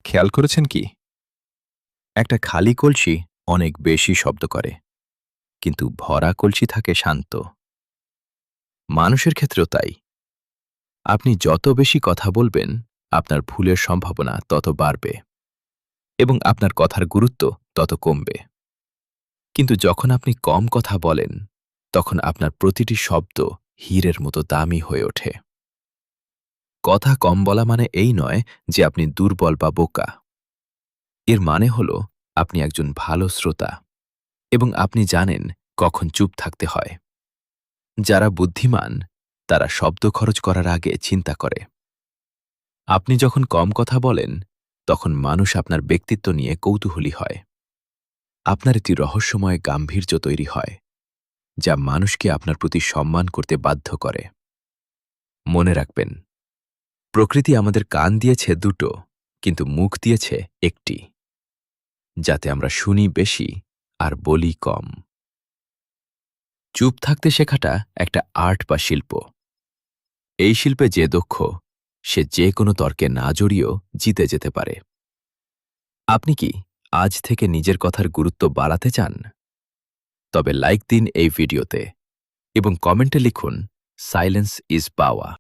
খেয়াল করেছেন কি? একটা খালি কলসি অনেক বেশি শব্দ করে, কিন্তু ভরা কলসি থাকে শান্ত। মানুষের ক্ষেত্রেও তাই। আপনি যত বেশি কথা বলবেন, আপনার ভুলের সম্ভাবনা তত বাড়বে এবং আপনার কথার গুরুত্ব তত কমবে। কিন্তু যখন আপনি কম কথা বলেন, তখন আপনার প্রতিটি শব্দ হীরের মতো দামি হয়ে ওঠে। কথা কম বলা মানে এই নয় যে আপনি দুর্বল বা বোকা। এর মানে হল আপনি একজন ভালো শ্রোতা এবং আপনি জানেন কখন চুপ থাকতে হয়। যারা বুদ্ধিমান তারা শব্দ খরচ করার আগে চিন্তা করে। আপনি যখন কম কথা বলেন, তখন মানুষ আপনার ব্যক্তিত্ব নিয়ে কৌতূহলী হয়। আপনার একটি রহস্যময় গাম্ভীর্য তৈরি হয়, যা মানুষকে আপনার প্রতি সম্মান করতে বাধ্য করে। মনে রাখবেন, প্রকৃতি আমাদের কান দিয়েছে দুটো, কিন্তু মুখ দিয়েছে একটি, যাতে আমরা শুনি বেশি আর বলি কম। চুপ থাকতে শেখাটা একটা আর্ট বা শিল্প। এই শিল্পে যে দক্ষ, সে যে কোনো তর্কে না জড়িয়েও জিতে যেতে পারে। আপনি কি আজ থেকে নিজের কথার গুরুত্ব বাড়াতে চান? তবে লাইক দিন এই ভিডিওতে এবং কমেন্টে লিখুন, সাইলেন্স ইজ পাওয়ার।